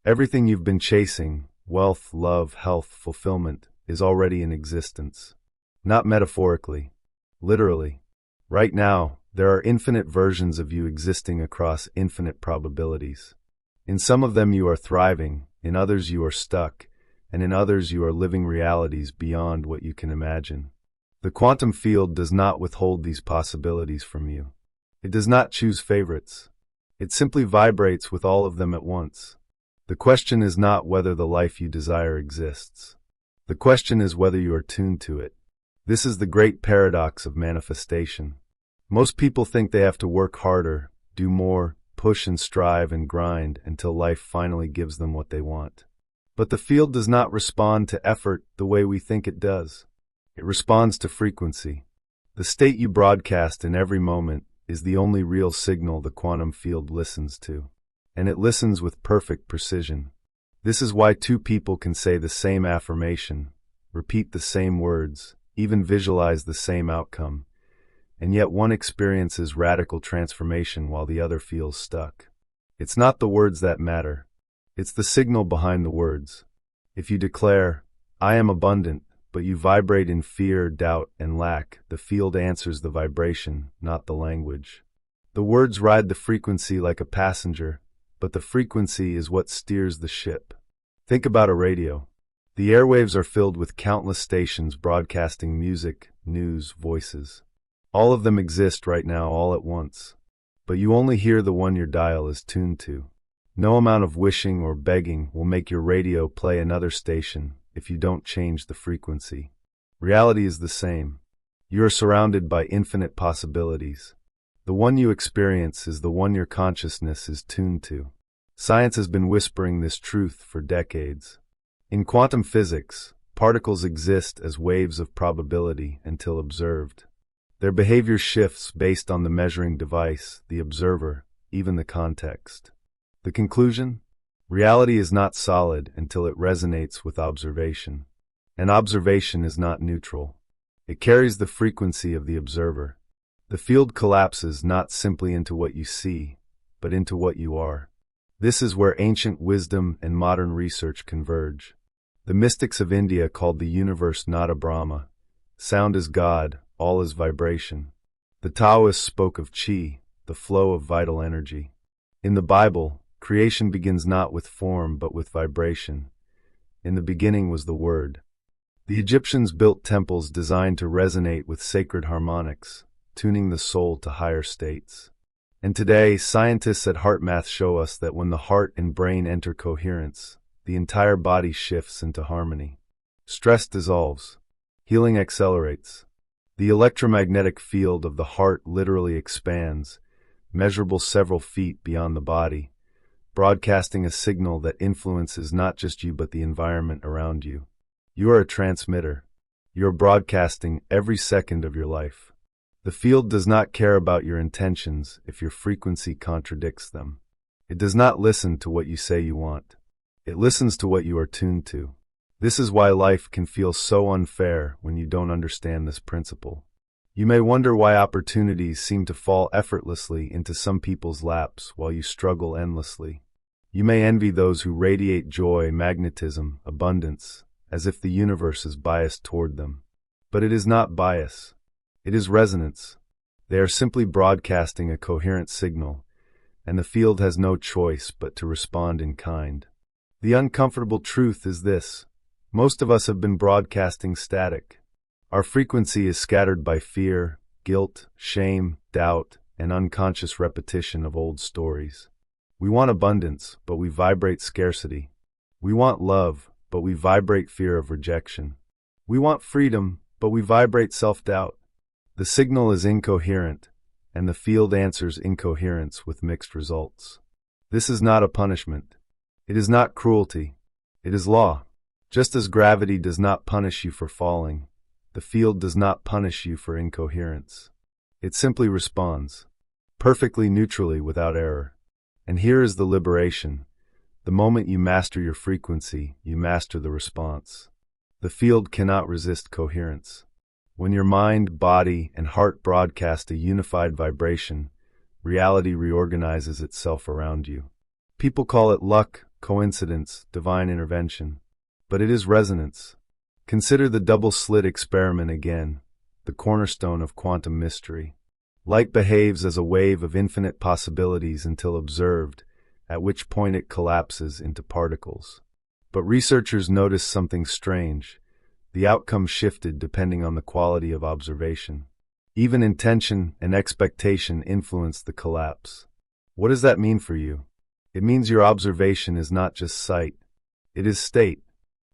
Everything you've been chasing, wealth, love, health, fulfillment, is already in existence. Not metaphorically, literally. Right now, there are infinite versions of you existing across infinite probabilities. In some of them you are thriving, in others you are stuck, and in others you are living realities beyond what you can imagine. The quantum field does not withhold these possibilities from you. It does not choose favorites. It simply vibrates with all of them at once. The question is not whether the life you desire exists. The question is whether you are tuned to it. This is the great paradox of manifestation. Most people think they have to work harder, do more, push and strive and grind until life finally gives them what they want. But the field does not respond to effort the way we think it does. It responds to frequency. The state you broadcast in every moment is the only real signal the quantum field listens to. And it listens with perfect precision. This is why two people can say the same affirmation, repeat the same words, even visualize the same outcome, and yet one experiences radical transformation while the other feels stuck. It's not the words that matter. It's the signal behind the words. If you declare, "I am abundant," but you vibrate in fear, doubt, and lack, the field answers the vibration, not the language. The words ride the frequency like a passenger, but the frequency is what steers the ship. Think about a radio. The airwaves are filled with countless stations broadcasting music, news, voices. All of them exist right now all at once. But you only hear the one your dial is tuned to. No amount of wishing or begging will make your radio play another station if you don't change the frequency. Reality is the same. You are surrounded by infinite possibilities. The one you experience is the one your consciousness is tuned to. Science has been whispering this truth for decades. In quantum physics, particles exist as waves of probability until observed. Their behavior shifts based on the measuring device, the observer, even the context. The conclusion? Reality is not solid until it resonates with observation. And observation is not neutral. It carries the frequency of the observer. The field collapses not simply into what you see, but into what you are. This is where ancient wisdom and modern research converge. The mystics of India called the universe Nada Brahma. Sound is God, all is vibration. The Taoists spoke of Qi, the flow of vital energy. In the Bible, creation begins not with form but with vibration. In the beginning was the Word. The Egyptians built temples designed to resonate with sacred harmonics, tuning the soul to higher states. And today, scientists at HeartMath show us that when the heart and brain enter coherence, the entire body shifts into harmony. Stress dissolves. Healing accelerates. The electromagnetic field of the heart literally expands, measurable several feet beyond the body, broadcasting a signal that influences not just you but the environment around you. You are a transmitter. You are broadcasting every second of your life. The field does not care about your intentions if your frequency contradicts them. It does not listen to what you say you want. It listens to what you are tuned to. This is why life can feel so unfair when you don't understand this principle. You may wonder why opportunities seem to fall effortlessly into some people's laps while you struggle endlessly. You may envy those who radiate joy, magnetism, abundance, as if the universe is biased toward them. But it is not bias. It is resonance. They are simply broadcasting a coherent signal, and the field has no choice but to respond in kind. The uncomfortable truth is this: most of us have been broadcasting static. Our frequency is scattered by fear, guilt, shame, doubt, and unconscious repetition of old stories. We want abundance, but we vibrate scarcity. We want love, but we vibrate fear of rejection. We want freedom, but we vibrate self-doubt. The signal is incoherent, and the field answers incoherence with mixed results. This is not a punishment. It is not cruelty. It is law. Just as gravity does not punish you for falling, the field does not punish you for incoherence. It simply responds, perfectly neutrally without error. And here is the liberation. The moment you master your frequency, you master the response. The field cannot resist coherence. When your mind, body, and heart broadcast a unified vibration, reality reorganizes itself around you. People call it luck, coincidence, divine intervention. But it is resonance. Consider the double-slit experiment again, the cornerstone of quantum mystery. Light behaves as a wave of infinite possibilities until observed, at which point it collapses into particles. But researchers noticed something strange. The outcome shifted depending on the quality of observation. Even intention and expectation influenced the collapse. What does that mean for you? It means your observation is not just sight. It is state.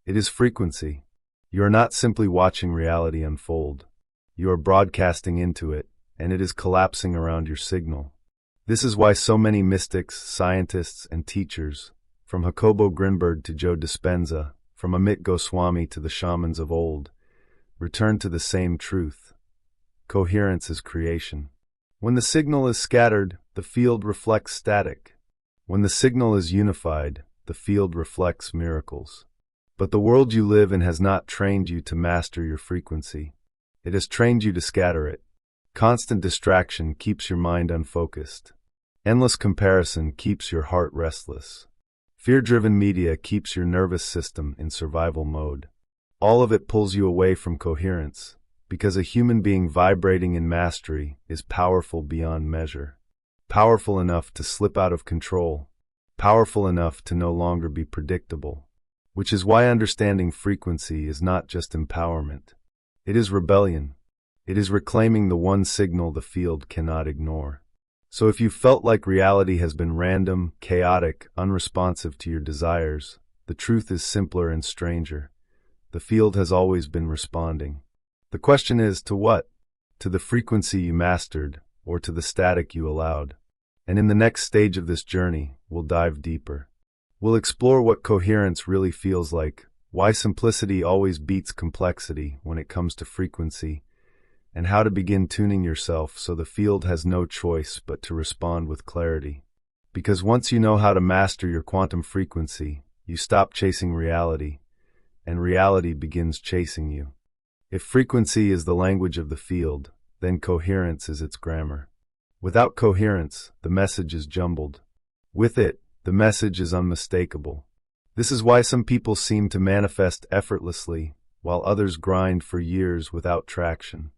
It is frequency. You are not simply watching reality unfold. You are broadcasting into it, and it is collapsing around your signal. This is why so many mystics, scientists, and teachers, from Jacobo Grinberg to Joe Dispenza, from Amit Goswami to the shamans of old, return to the same truth. Coherence is creation. When the signal is scattered, the field reflects static. When the signal is unified, the field reflects miracles. But the world you live in has not trained you to master your frequency. It has trained you to scatter it. Constant distraction keeps your mind unfocused. Endless comparison keeps your heart restless. Fear-driven media keeps your nervous system in survival mode. All of it pulls you away from coherence, because a human being vibrating in mastery is powerful beyond measure. Powerful enough to slip out of control. Powerful enough to no longer be predictable. Which is why understanding frequency is not just empowerment. It is rebellion. It is reclaiming the one signal the field cannot ignore. So if you felt like reality has been random, chaotic, unresponsive to your desires, the truth is simpler and stranger. The field has always been responding. The question is, to what? To the frequency you mastered, or to the static you allowed? And in the next stage of this journey, we'll dive deeper. We'll explore what coherence really feels like, why simplicity always beats complexity when it comes to frequency, and how to begin tuning yourself so the field has no choice but to respond with clarity. Because once you know how to master your quantum frequency, you stop chasing reality, and reality begins chasing you. If frequency is the language of the field, then coherence is its grammar. Without coherence, the message is jumbled. With it, the message is unmistakable. This is why some people seem to manifest effortlessly, while others grind for years without traction.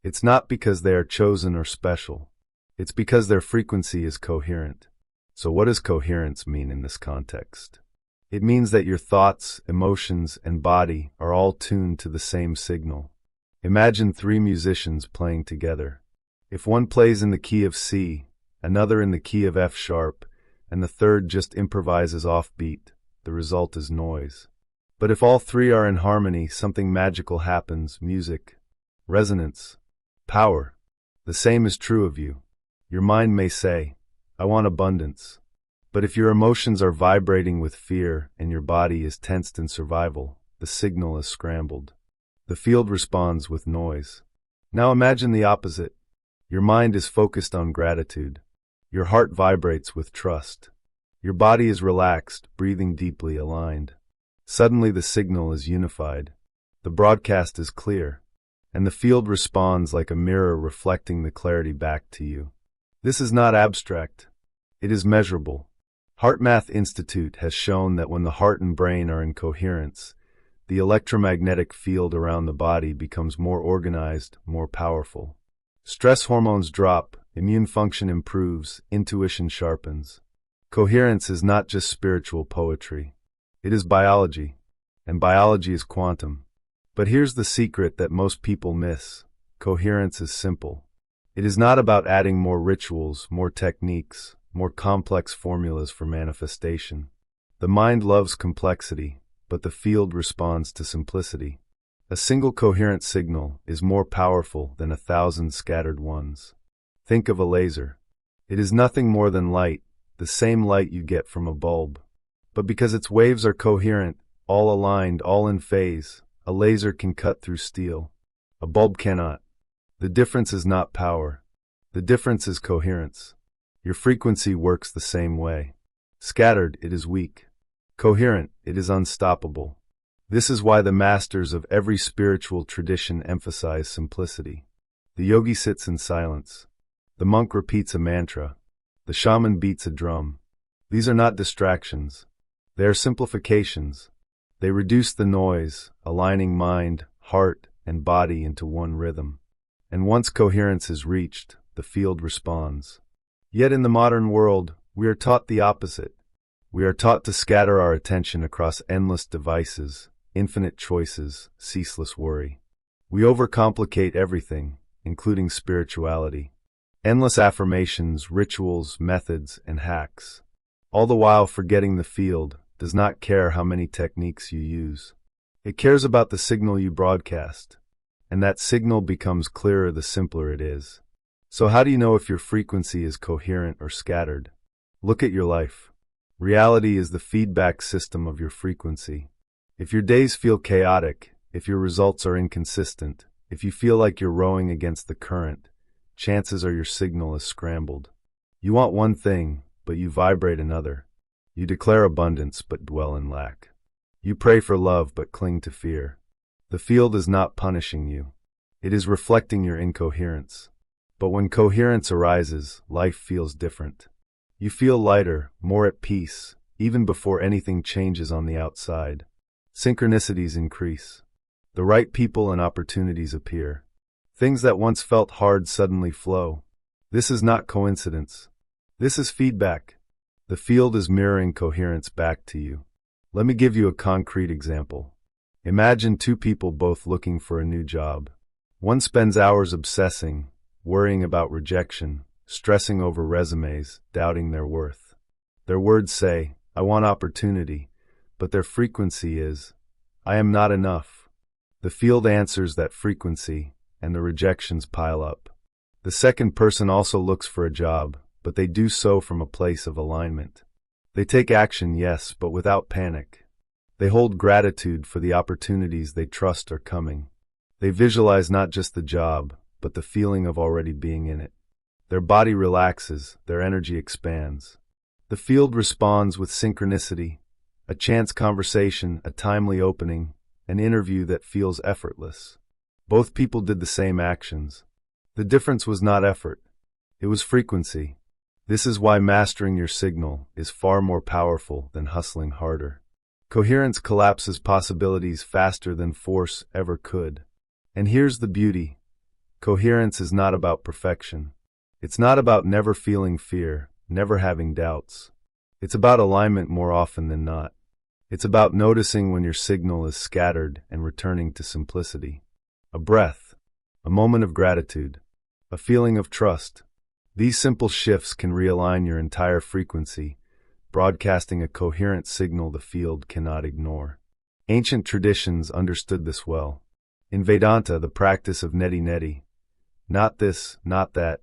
It's not because they are chosen or special. It's because their frequency is coherent. So what does coherence mean in this context? It means that your thoughts, emotions, and body are all tuned to the same signal. Imagine 3 musicians playing together. If one plays in the key of C, another in the key of F sharp, and the third just improvises offbeat, the result is noise. But if all 3 are in harmony, something magical happens: music, resonance, power. The same is true of you. Your mind may say, "I want abundance." But if your emotions are vibrating with fear and your body is tensed in survival, the signal is scrambled. The field responds with noise. Now imagine the opposite. Your mind is focused on gratitude. Your heart vibrates with trust. Your body is relaxed, breathing deeply, aligned. Suddenly the signal is unified. The broadcast is clear, and the field responds like a mirror reflecting the clarity back to you. This is not abstract. It is measurable. HeartMath Institute has shown that when the heart and brain are in coherence, the electromagnetic field around the body becomes more organized, more powerful. Stress hormones drop, immune function improves, intuition sharpens. Coherence is not just spiritual poetry. It is biology, and biology is quantum. But here's the secret that most people miss. Coherence is simple. It is not about adding more rituals, more techniques, more complex formulas for manifestation. The mind loves complexity, but the field responds to simplicity. A single coherent signal is more powerful than 1,000 scattered ones. Think of a laser. It is nothing more than light, the same light you get from a bulb. But because its waves are coherent, all aligned, all in phase, a laser can cut through steel. A bulb cannot. The difference is not power. The difference is coherence. Your frequency works the same way. Scattered, it is weak. Coherent, it is unstoppable. This is why the masters of every spiritual tradition emphasize simplicity. The yogi sits in silence. The monk repeats a mantra. The shaman beats a drum. These are not distractions. They are simplifications. They reduce the noise, aligning mind, heart, and body into one rhythm. And once coherence is reached, the field responds. Yet in the modern world, we are taught the opposite. We are taught to scatter our attention across endless devices, infinite choices, ceaseless worry. We overcomplicate everything, including spirituality. Endless affirmations, rituals, methods, and hacks. All the while forgetting the field does not care how many techniques you use. It cares about the signal you broadcast, and that signal becomes clearer the simpler it is. So how do you know if your frequency is coherent or scattered? Look at your life. Reality is the feedback system of your frequency. If your days feel chaotic, if your results are inconsistent, if you feel like you're rowing against the current, chances are your signal is scrambled. You want one thing, but you vibrate another. You declare abundance, but dwell in lack. You pray for love, but cling to fear. The field is not punishing you. It is reflecting your incoherence. But when coherence arises, life feels different. You feel lighter, more at peace, even before anything changes on the outside. Synchronicities increase. The right people and opportunities appear. Things that once felt hard suddenly flow. This is not coincidence. This is feedback. The field is mirroring coherence back to you. Let me give you a concrete example. Imagine two people both looking for a new job. One spends hours obsessing, worrying about rejection, stressing over resumes, doubting their worth. Their words say, "I want opportunity," but their frequency is, "I am not enough." The field answers that frequency, and the rejections pile up. The second person also looks for a job, but they do so from a place of alignment. They take action, yes, but without panic. They hold gratitude for the opportunities they trust are coming. They visualize not just the job, but the feeling of already being in it. Their body relaxes, their energy expands. The field responds with synchronicity, a chance conversation, a timely opening, an interview that feels effortless. Both people did the same actions. The difference was not effort. It was frequency. This is why mastering your signal is far more powerful than hustling harder. Coherence collapses possibilities faster than force ever could. And here's the beauty. Coherence is not about perfection. It's not about never feeling fear, never having doubts. It's about alignment more often than not. It's about noticing when your signal is scattered and returning to simplicity. A breath, a moment of gratitude, a feeling of trust. These simple shifts can realign your entire frequency, broadcasting a coherent signal the field cannot ignore. Ancient traditions understood this well. In Vedanta, the practice of neti-neti, not this, not that,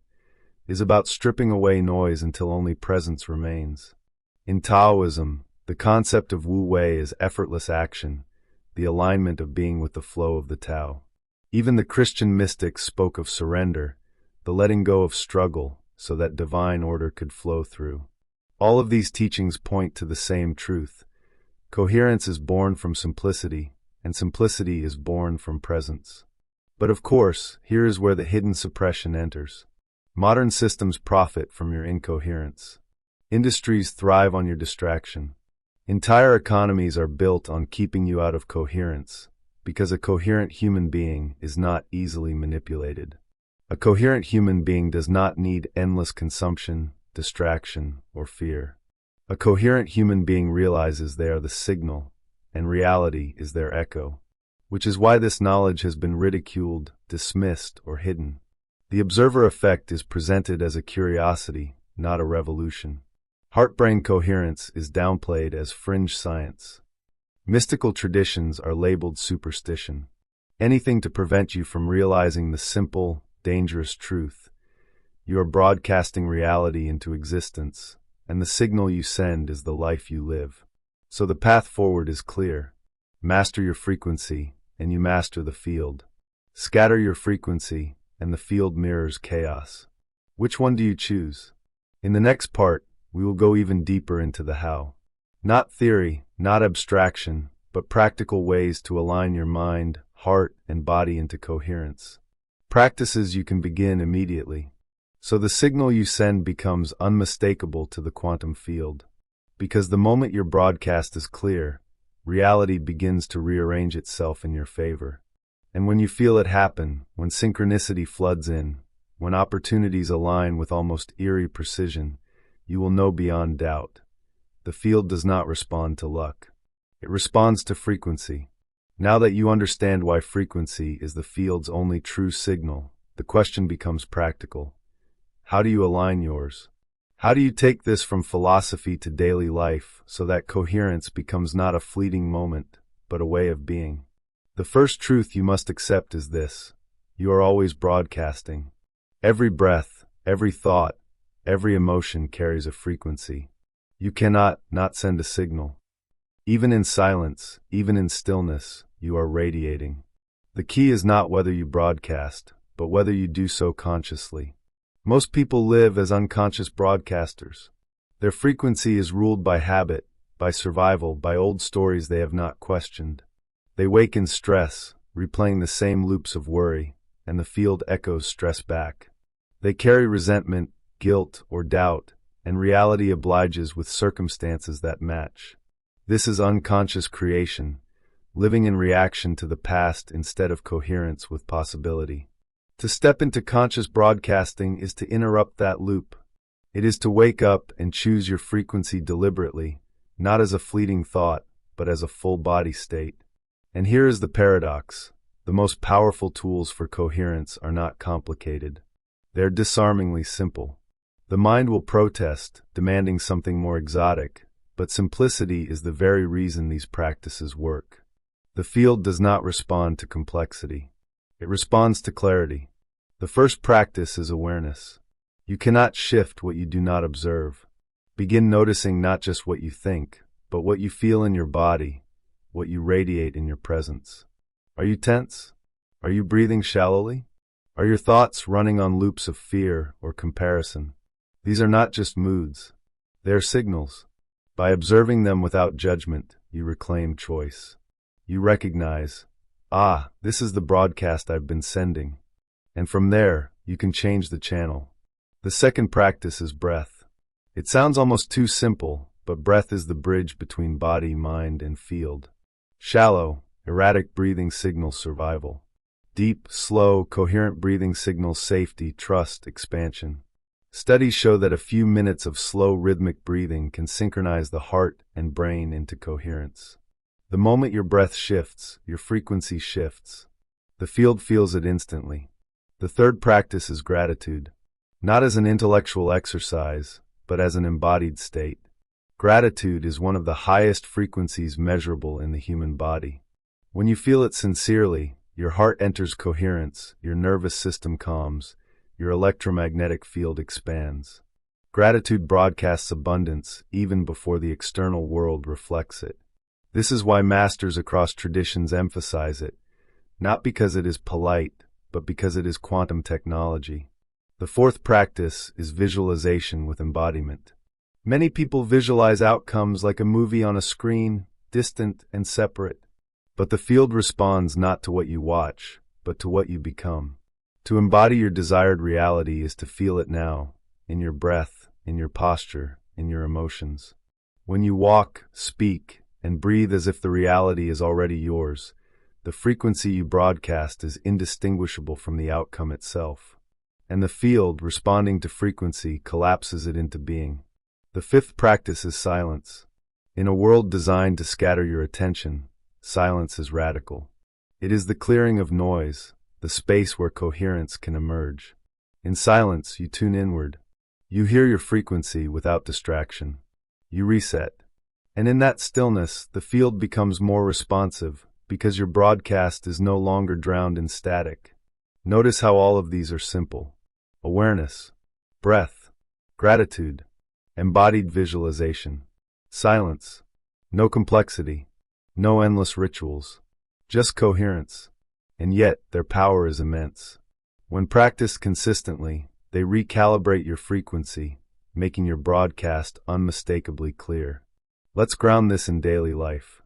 is about stripping away noise until only presence remains. In Taoism, the concept of Wu Wei is effortless action, the alignment of being with the flow of the Tao. Even the Christian mystics spoke of surrender, the letting go of struggle, so that divine order could flow through. All of these teachings point to the same truth. Coherence is born from simplicity, and simplicity is born from presence. But of course, here is where the hidden suppression enters. Modern systems profit from your incoherence. Industries thrive on your distraction. Entire economies are built on keeping you out of coherence, because a coherent human being is not easily manipulated. A coherent human being does not need endless consumption, distraction, or fear. A coherent human being realizes they are the signal, and reality is their echo, which is why this knowledge has been ridiculed, dismissed, or hidden. The observer effect is presented as a curiosity, not a revolution. Heart-brain coherence is downplayed as fringe science. Mystical traditions are labeled superstition. Anything to prevent you from realizing the simple, dangerous truth. You are broadcasting reality into existence, and the signal you send is the life you live. So the path forward is clear. Master your frequency, and you master the field. Scatter your frequency, and the field mirrors chaos. Which one do you choose? In the next part, we will go even deeper into the how. Not theory, not abstraction, but practical ways to align your mind, heart, and body into coherence. Practices you can begin immediately, so the signal you send becomes unmistakable to the quantum field. Because the moment your broadcast is clear, reality begins to rearrange itself in your favor. And when you feel it happen, when synchronicity floods in, when opportunities align with almost eerie precision, you will know beyond doubt. The field does not respond to luck. It responds to frequency. Now that you understand why frequency is the field's only true signal, the question becomes practical. How do you align yours? How do you take this from philosophy to daily life so that coherence becomes not a fleeting moment, but a way of being? The first truth you must accept is this: you are always broadcasting. Every breath, every thought, every emotion carries a frequency. You cannot not send a signal. Even in silence, even in stillness, you are radiating. The key is not whether you broadcast, but whether you do so consciously. Most people live as unconscious broadcasters. Their frequency is ruled by habit, by survival, by old stories they have not questioned. They wake in stress, replaying the same loops of worry, and the field echoes stress back. They carry resentment, guilt, or doubt, and reality obliges with circumstances that match. This is unconscious creation, living in reaction to the past instead of coherence with possibility. To step into conscious broadcasting is to interrupt that loop. It is to wake up and choose your frequency deliberately, not as a fleeting thought, but as a full-body state. And here is the paradox. The most powerful tools for coherence are not complicated. They're disarmingly simple. The mind will protest, demanding something more exotic, but simplicity is the very reason these practices work. The field does not respond to complexity. It responds to clarity. The first practice is awareness. You cannot shift what you do not observe. Begin noticing not just what you think, but what you feel in your body, what you radiate in your presence. Are you tense? Are you breathing shallowly? Are your thoughts running on loops of fear or comparison? These are not just moods. They are signals. By observing them without judgment, you reclaim choice. You recognize, this is the broadcast I've been sending. And from there, you can change the channel. The second practice is breath. It sounds almost too simple, but breath is the bridge between body, mind, and field. Shallow, erratic breathing signals survival. Deep, slow, coherent breathing signals safety, trust, expansion. Studies show that a few minutes of slow rhythmic breathing can synchronize the heart and brain into coherence. The moment your breath shifts, your frequency shifts. The field feels it instantly. The third practice is gratitude, not as an intellectual exercise, but as an embodied state. Gratitude is one of the highest frequencies measurable in the human body. When you feel it sincerely, your heart enters coherence, your nervous system calms, your electromagnetic field expands. Gratitude broadcasts abundance even before the external world reflects it. This is why masters across traditions emphasize it, not because it is polite, but because it is quantum technology. The fourth practice is visualization with embodiment. Many people visualize outcomes like a movie on a screen, distant and separate. But the field responds not to what you watch, but to what you become. To embody your desired reality is to feel it now, in your breath, in your posture, in your emotions. When you walk, speak, and breathe as if the reality is already yours, the frequency you broadcast is indistinguishable from the outcome itself. And the field, responding to frequency, collapses it into being. The fifth practice is silence. In a world designed to scatter your attention, silence is radical. It is the clearing of noise, the space where coherence can emerge. In silence, you tune inward. You hear your frequency without distraction. You reset. And in that stillness, the field becomes more responsive because your broadcast is no longer drowned in static. Notice how all of these are simple. Awareness, breath, gratitude, embodied visualization, silence, no complexity, no endless rituals, just coherence. And yet, their power is immense. When practiced consistently, they recalibrate your frequency, making your broadcast unmistakably clear. Let's ground this in daily life.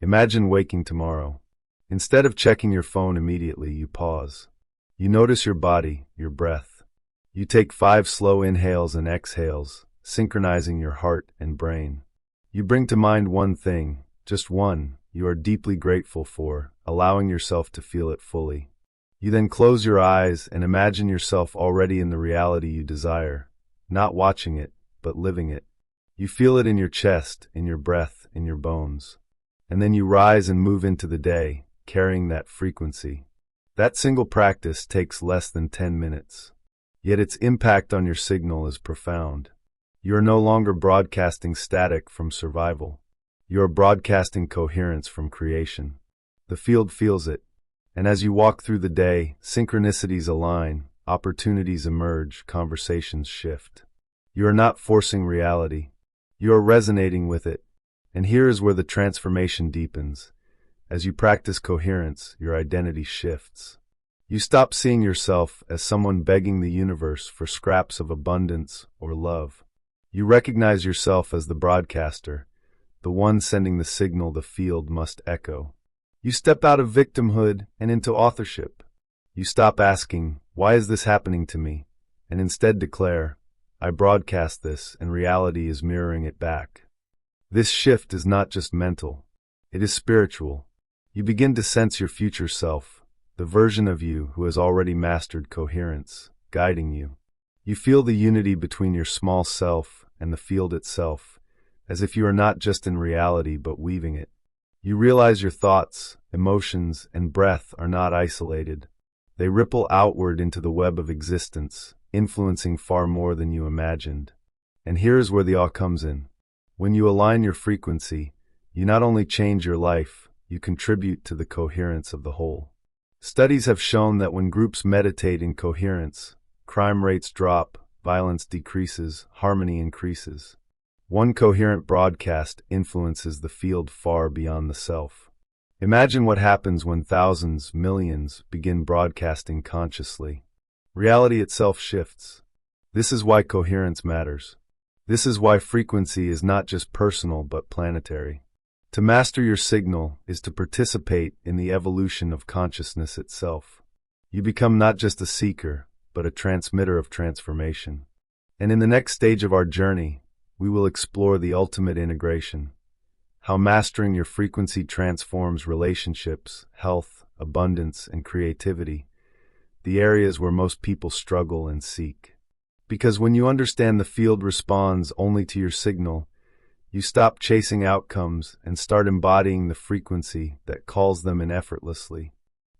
Imagine waking tomorrow. Instead of checking your phone immediately, you pause. You notice your body, your breath. You take 5 slow inhales and exhales, synchronizing your heart and brain. You bring to mind one thing, just one, you are deeply grateful for, allowing yourself to feel it fully. You then close your eyes and imagine yourself already in the reality you desire, not watching it, but living it. You feel it in your chest, in your breath, in your bones. And then you rise and move into the day, carrying that frequency. That single practice takes less than 10 minutes. Yet its impact on your signal is profound. You are no longer broadcasting static from survival. You are broadcasting coherence from creation. The field feels it. And as you walk through the day, synchronicities align, opportunities emerge, conversations shift. You are not forcing reality. You are resonating with it. And here is where the transformation deepens. As you practice coherence, your identity shifts. You stop seeing yourself as someone begging the universe for scraps of abundance or love. You recognize yourself as the broadcaster, the one sending the signal the field must echo. You step out of victimhood and into authorship. You stop asking, "Why is this happening to me?" and instead declare, "I broadcast this and reality is mirroring it back." This shift is not just mental, it is spiritual. You begin to sense your future self, the version of you who has already mastered coherence, guiding you. You feel the unity between your small self and the field itself, as if you are not just in reality but weaving it. You realize your thoughts, emotions, and breath are not isolated. They ripple outward into the web of existence, influencing far more than you imagined. And here is where the awe comes in. When you align your frequency, you not only change your life, you contribute to the coherence of the whole. Studies have shown that when groups meditate in coherence, crime rates drop, violence decreases, harmony increases. One coherent broadcast influences the field far beyond the self. Imagine what happens when thousands, millions begin broadcasting consciously. Reality itself shifts. This is why coherence matters. This is why frequency is not just personal but planetary. To master your signal is to participate in the evolution of consciousness itself. You become not just a seeker, but a transmitter of transformation. And in the next stage of our journey, we will explore the ultimate integration, how mastering your frequency transforms relationships, health, abundance, and creativity, the areas where most people struggle and seek. Because when you understand the field responds only to your signal, you stop chasing outcomes and start embodying the frequency that calls them in effortlessly.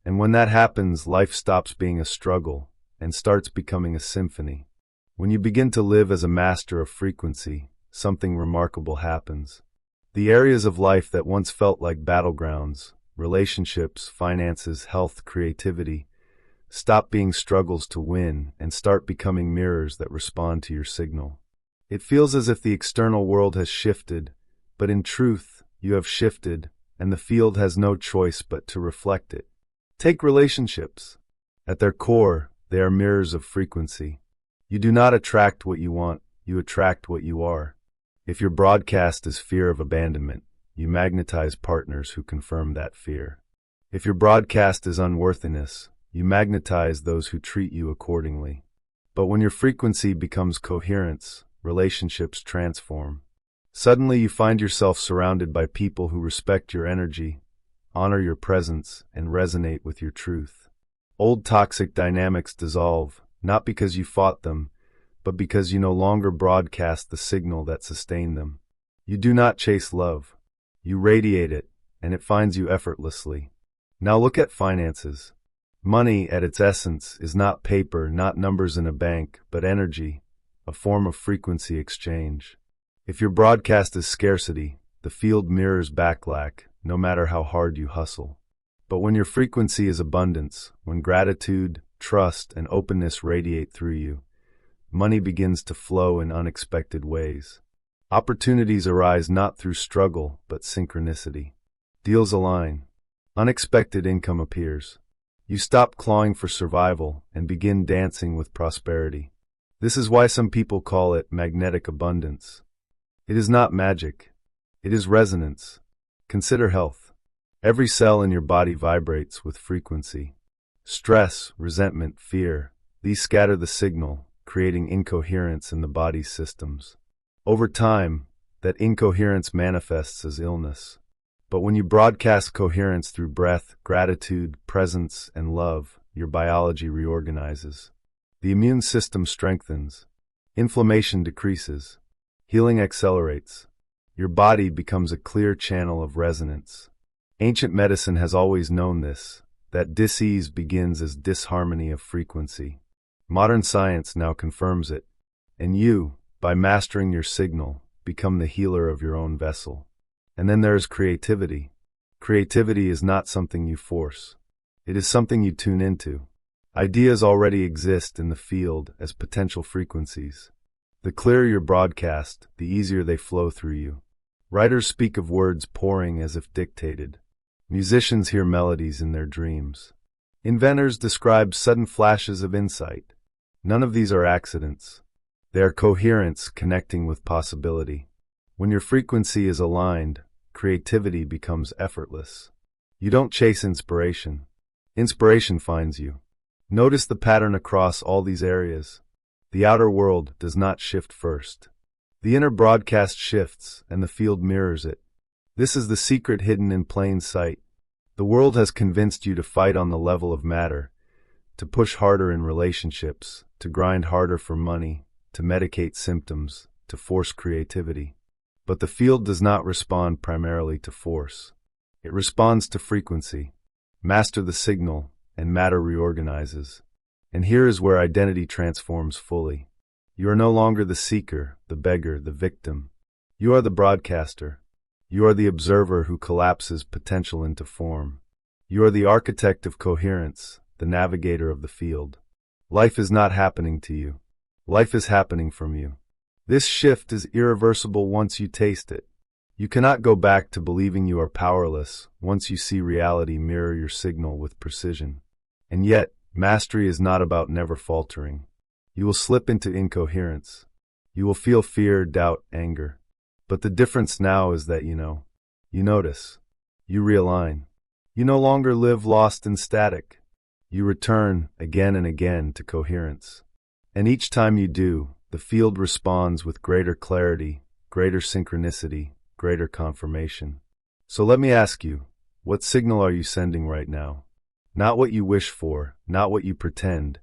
And when that happens, life stops being a struggle and starts becoming a symphony. When you begin to live as a master of frequency, something remarkable happens. The areas of life that once felt like battlegrounds, relationships, finances, health, creativity, stop being struggles to win and start becoming mirrors that respond to your signal. It feels as if the external world has shifted, but in truth, you have shifted, and the field has no choice but to reflect it. Take relationships. At their core, they are mirrors of frequency. You do not attract what you want, you attract what you are. If your broadcast is fear of abandonment, you magnetize partners who confirm that fear. If your broadcast is unworthiness, you magnetize those who treat you accordingly. But when your frequency becomes coherence, relationships transform. Suddenly you find yourself surrounded by people who respect your energy, honor your presence, and resonate with your truth. Old toxic dynamics dissolve, not because you fought them, but because you no longer broadcast the signal that sustained them. You do not chase love. You radiate it, and it finds you effortlessly. Now look at finances. Money, at its essence, is not paper, not numbers in a bank, but energy, a form of frequency exchange. If your broadcast is scarcity, the field mirrors back lack, no matter how hard you hustle. But when your frequency is abundance, when gratitude, trust, and openness radiate through you, money begins to flow in unexpected ways. Opportunities arise not through struggle, but synchronicity. Deals align. Unexpected income appears. You stop clawing for survival and begin dancing with prosperity. This is why some people call it magnetic abundance. It is not magic. It is resonance. Consider health. Every cell in your body vibrates with frequency. Stress, resentment, fear, these scatter the signal, creating incoherence in the body's systems. Over time, that incoherence manifests as illness. But when you broadcast coherence through breath, gratitude, presence, and love, your biology reorganizes. The immune system strengthens. Inflammation decreases. Healing accelerates. Your body becomes a clear channel of resonance. Ancient medicine has always known this, that dis-ease begins as disharmony of frequency. Modern science now confirms it, and you, by mastering your signal, become the healer of your own vessel. And then there is creativity. Creativity is not something you force. It is something you tune into. Ideas already exist in the field as potential frequencies. The clearer your broadcast, the easier they flow through you. Writers speak of words pouring as if dictated. Musicians hear melodies in their dreams. Inventors describe sudden flashes of insight. None of these are accidents. They are coherence connecting with possibility. When your frequency is aligned, creativity becomes effortless. You don't chase inspiration. Inspiration finds you. Notice the pattern across all these areas. The outer world does not shift first. The inner broadcast shifts, and the field mirrors it. This is the secret hidden in plain sight. The world has convinced you to fight on the level of matter, to push harder in relationships, to grind harder for money, to medicate symptoms, to force creativity. But the field does not respond primarily to force. It responds to frequency. Master the signal, and matter reorganizes. And here is where identity transforms fully. You are no longer the seeker, the beggar, the victim. You are the broadcaster. You are the observer who collapses potential into form. You are the architect of coherence, the navigator of the field. Life is not happening to you. Life is happening from you. This shift is irreversible once you taste it. You cannot go back to believing you are powerless once you see reality mirror your signal with precision. And yet, mastery is not about never faltering. You will slip into incoherence. You will feel fear, doubt, anger. But the difference now is that you know. You notice. You realign. You no longer live lost in static. You return, again and again, to coherence. And each time you do, the field responds with greater clarity, greater synchronicity, greater confirmation. So let me ask you, what signal are you sending right now? Not what you wish for, not what you pretend,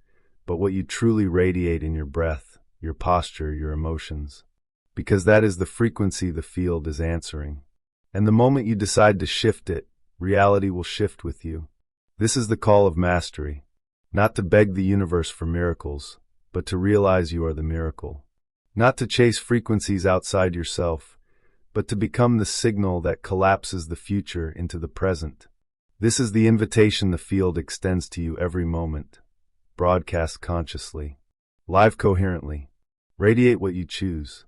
but what you truly radiate in your breath, your posture, your emotions. Because that is the frequency the field is answering. And the moment you decide to shift it, reality will shift with you. This is the call of mastery. Not to beg the universe for miracles, but to realize you are the miracle. Not to chase frequencies outside yourself, but to become the signal that collapses the future into the present. This is the invitation the field extends to you every moment. Broadcast consciously. Live coherently. Radiate what you choose.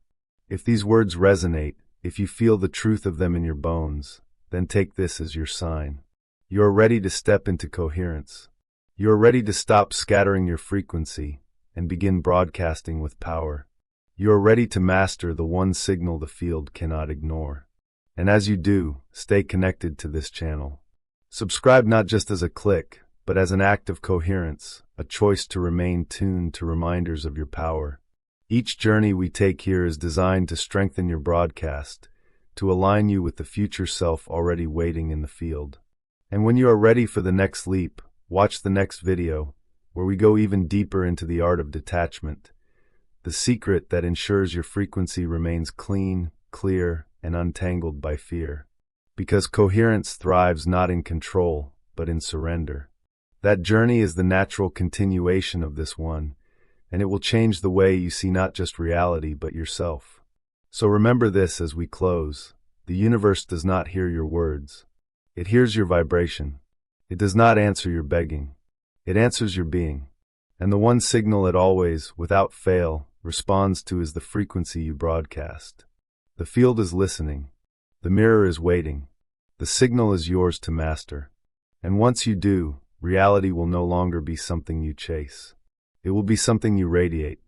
If these words resonate, if you feel the truth of them in your bones, then take this as your sign. You are ready to step into coherence. You are ready to stop scattering your frequency and begin broadcasting with power. You are ready to master the one signal the field cannot ignore. And as you do, stay connected to this channel. Subscribe not just as a click, but as an act of coherence, a choice to remain tuned to reminders of your power. Each journey we take here is designed to strengthen your broadcast, to align you with the future self already waiting in the field. And when you are ready for the next leap, watch the next video, where we go even deeper into the art of detachment, the secret that ensures your frequency remains clean, clear, and untangled by fear. Because coherence thrives not in control, but in surrender. That journey is the natural continuation of this one, and it will change the way you see not just reality, but yourself. So remember this as we close. The universe does not hear your words. It hears your vibration. It does not answer your begging. It answers your being. And the one signal it always, without fail, responds to is the frequency you broadcast. The field is listening. The mirror is waiting. The signal is yours to master. And once you do, reality will no longer be something you chase. It will be something you radiate.